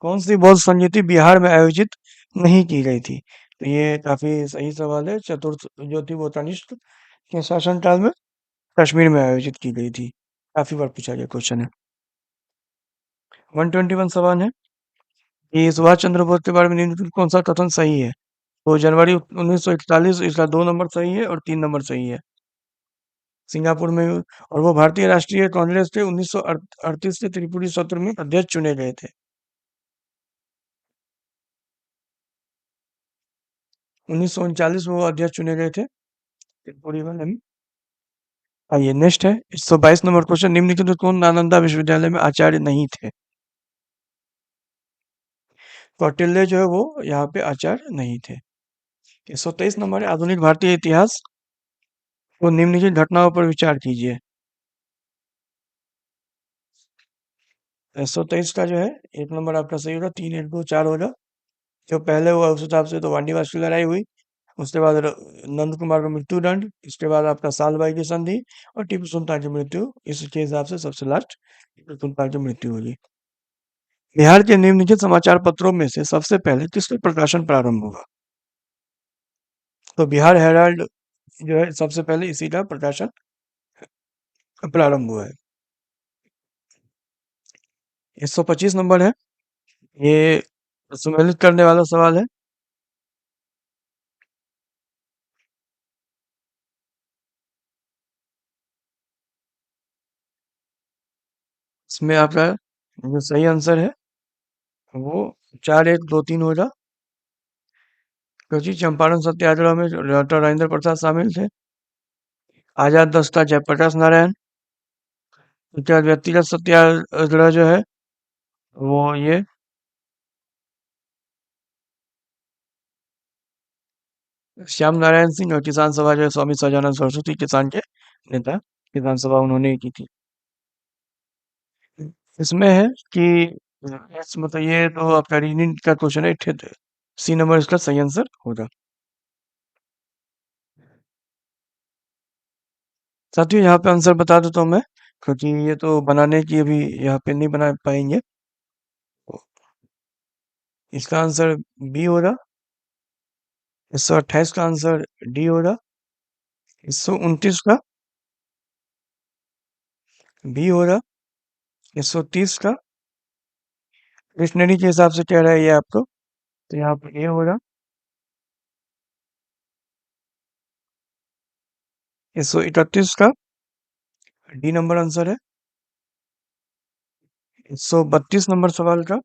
कौन सी बौद्ध संगीति बिहार में आयोजित नहीं की गई थी? तो ये काफी सही सवाल है। चतुर्थ जो थी वो तनिष्क के शासनकाल में कश्मीर में आयोजित की गई थी। काफी बार पूछा गया क्वेश्चन है। 121 सवाल है कि सुभाष चंद्र बोस के बारे में निम्नलिखित कौन सा कथन सही है? तो जनवरी 1941, इसका 2 नंबर सही है और 3 नंबर सही है। सिंगापुर में, और वो भारतीय राष्ट्रीय कांग्रेस के 1938 के त्रिपुरी सत्र में अध्यक्ष चुने गए थे। 1939 में वो अध्यक्ष चुने गए थे त्रिपुरी वाले में। आइए, नेक्स्ट है 122 नंबर क्वेश्चन। निम्नलिखित में कौन नालंदा विश्वविद्यालय में आचार्य नहीं थे? कौटिल्य जो है वो यहाँ पे आचार्य नहीं थे। 123 नंबर है आधुनिक भारतीय इतिहास को निम्नलिखित घटनाओं पर विचार कीजिए। 123 का जो है 1 नंबर आपका सही होगा, 3 1 2 4 होगा। जो पहले हुआ उस हिसाब से तो वांडीवास की लड़ाई हुई, उसके बाद नंद कुमार का मृत्युदंड, इसके बाद आपका सालबाई की संधि, और टीपू सुल्तान की मृत्यु। इसके हिसाब से सबसे लास्ट टीपू सुल्तान की मृत्यु हुई। बिहार के निम्नलिखित समाचार पत्रों में से सबसे पहले किसका प्रकाशन प्रारंभ हुआ? तो बिहार हेराल्ड जो है सबसे पहले इसी का प्रकाशन प्रारंभ हुआ है। 125 नंबर है, ये सुमेलित करने वाला सवाल है। इसमें आपका जो सही आंसर है वो 4 1 2 3 होगा, क्योंकि चंपारण सत्याग्रह में डॉक्टर राजेंद्र प्रसाद शामिल थे। आजाद दस्ता जयप्रकाश नारायण। उसके बाद व्यक्तिगत सत्याग्रह जो है वो ये श्याम नारायण सिंह, और किसान सभा जो है स्वामी सहजानंद सरस्वती, किसान के नेता, किसान सभा उन्होंने ही की थी। इसमें है कि मतलब ये तो आपका रीजनिंग का क्वेश्चन है, सी नंबर इसका सही आंसर होगा। साथियों, यहाँ पे आंसर बता देता हूँ मैं, क्योंकि ये तो बनाने की अभी यहाँ पे नहीं बना पाएंगे। इसका आंसर बी होगा। 128 का आंसर डी होगा। 129 का बी होगा। 130 का डिक्शनरी के हिसाब से कह रहा है ये आपको, तो यहाँ पे ए होगा। 131 का डी नंबर आंसर है। 132 नंबर सवाल का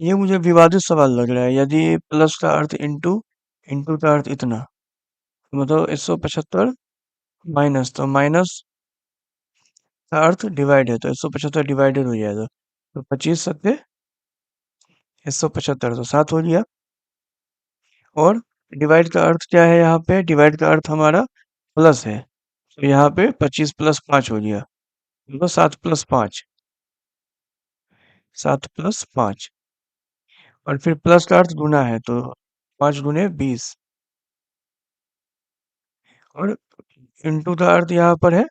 ये मुझे विवादित सवाल लग रहा है। यदि प्लस का अर्थ इंटू, इंटू का अर्थ इतना, तो मतलब 175 माइनस, तो माइनस का अर्थ डिवाइड है, तो 175 डिवाइडेड हो जाएगा, तो 25 सत्ते 175, तो 7 हो गया। और डिवाइड का अर्थ क्या है? यहाँ पे डिवाइड का अर्थ हमारा प्लस है, तो यहाँ पे 25 प्लस 5 हो गया, तो 7 प्लस 5, 7 प्लस 5, और फिर प्लस का अर्थ गुना है, तो 5 गुने 20। और इंटू का अर्थ यहाँ पर है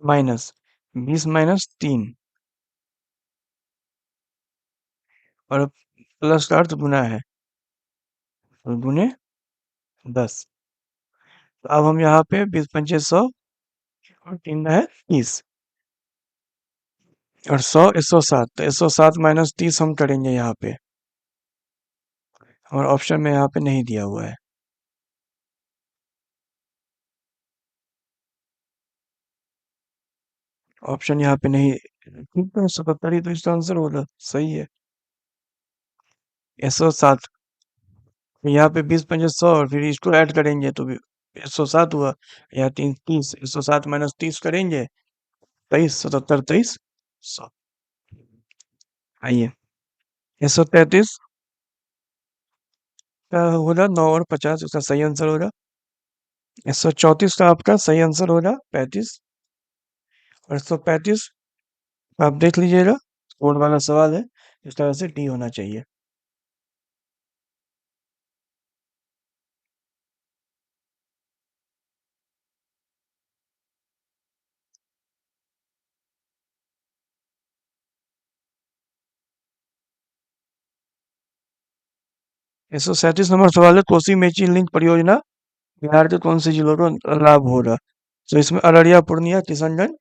माइनस, 20 - 3। और प्लस का अर्थ गुना है, तो गुने 10। तो अब हम यहाँ पे 20 × 5 = 100, और 3 है 30, और 100 = 107, तो 107 - 30 हम करेंगे यहाँ पे, और ऑप्शन में यहाँ पे नहीं दिया हुआ है। ऑप्शन यहाँ पे नहीं, ठीक है, 77 ही तो इसका आंसर होगा, सही है। 107, यहाँ पे 20 × 5 = 100, और फिर इसको ऐड करेंगे तो 107 हुआ। यहाँ 30, 107 - 30 करेंगे, 23, 77, 23, 100। आइए, 133 का होगा 9 और 50, उसका सही आंसर होगा। 134 का आपका सही आंसर होगा 35, और 135 आप देख लीजिएगा, कोड वाला सवाल है, इस तरह से डी होना चाहिए। 137 नंबर सवाल है, कोसी मेची लिंक परियोजना बिहार के कौन से जिलों को लाभ होगा? तो इसमें अररिया, पूर्णिया, किशनगंज,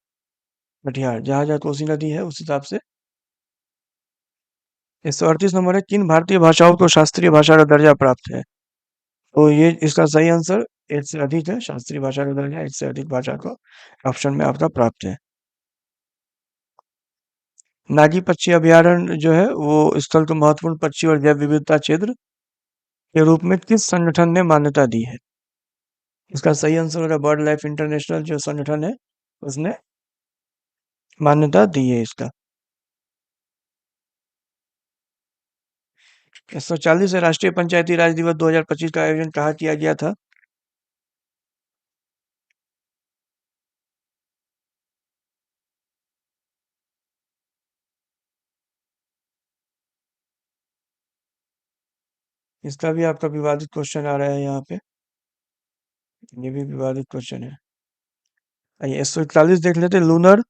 कटिहार, जहाँ जहाँ कोसी नदी है उस हिसाब से। 138 नंबर है, किन भारतीय भाषाओं को शास्त्रीय भाषा का दर्जा प्राप्त है? तो ये इसका सही आंसर एक से अधिक है, शास्त्रीय भाषा का दर्जा एक से अधिक भाषा को ऑप्शन में आपका प्राप्त है। नागी पक्षी अभयारण्य जो है वो स्थल को महत्वपूर्ण पक्षी और जैव विविधता क्षेत्र के रूप में किस संगठन ने मान्यता दी है? इसका सही आंसर होगा बर्ड लाइफ इंटरनेशनल जो संगठन है, उसने मान्यता दी है इसका। 140 है, राष्ट्रीय पंचायती राज दिवस 2025 का आयोजन कहाँ किया गया था? इसका भी आपका विवादित क्वेश्चन आ रहा है यहाँ पे, ये भी विवादित क्वेश्चन है। आइए, 141 देख लेते, लूनर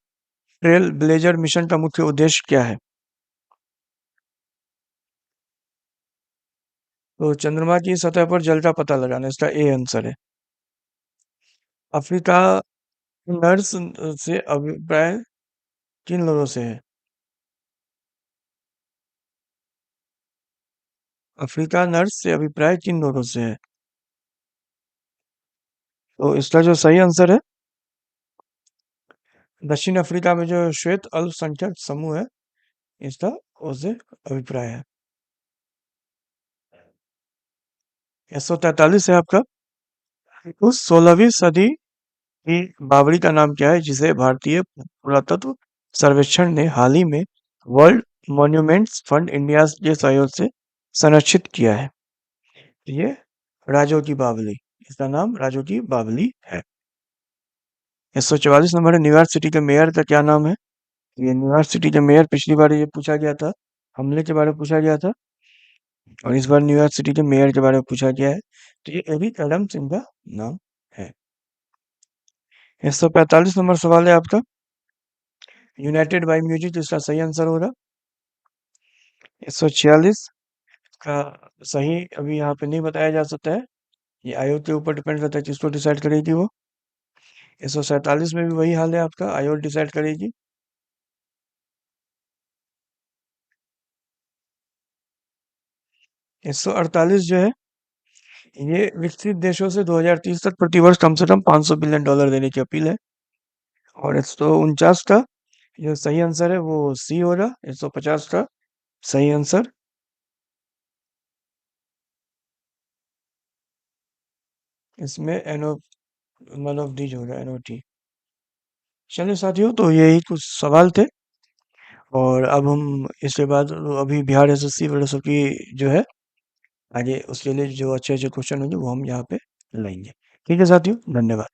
ट्रेल ब्लेजर मिशन का मुख्य उद्देश्य क्या है? तो चंद्रमा की सतह पर जल का पता लगाना, इसका ए आंसर है। अफ्रीका नर्स से अभिप्राय किन लोगों से है? अफ्रीका नर्स से अभिप्राय किन लोगों से है? तो इसका जो सही आंसर है, दक्षिण अफ्रीका में जो श्वेत अल्पसंख्यक समूह है, इसका उससे अभिप्राय है। 143 है आपका, उस 16वीं सदी की बावड़ी का नाम क्या है जिसे भारतीय पुरातत्व सर्वेक्षण ने हाल ही में वर्ल्ड मॉन्यूमेंट्स फंड इंडिया के सहयोग से संरक्षित किया है? ये राजो की बावली, इसका नाम राजो की बावली है। 144 नंबर है, न्यूयॉर्क सिटी के मेयर का क्या नाम है? ये न्यूयॉर्क सिटी के मेयर पिछली बार ये पूछा गया था, हमले के बारे में पूछा गया था, और इस बार न्यूयॉर्क सिटी के मेयर के बारे में पूछा गया है, तो ये एरिक एडम्स इनका नाम है। 145 नंबर सवाल है आपका, यूनाइटेड बाय म्यूजिक इसका सही आंसर होगा। 146 का सही अभी यहाँ पे नहीं बताया जा सकता है, ये आयोग के ऊपर डिपेंड करता है किसको डिसाइड करेगी वो। 147 में भी वही हाल है आपका, आयोग डिसाइड करेगी। 148 जो है, ये विकसित देशों से 2030 तक प्रतिवर्ष कम से कम $500 बिलियन देने की अपील है। और 149 का जो सही आंसर है वो सी होगा, 150 का सही आंसर। इसमें एनओ नन ऑफ दीज होगा, एनओटी। चलिए साथियों, तो यही कुछ सवाल थे, और अब हम इसके बाद अभी बिहार एसएससी वगैरह की जो है आगे उसके लिए जो अच्छे अच्छे क्वेश्चन होंगे वो हम यहाँ पे लाएंगे। ठीक है साथियों, धन्यवाद।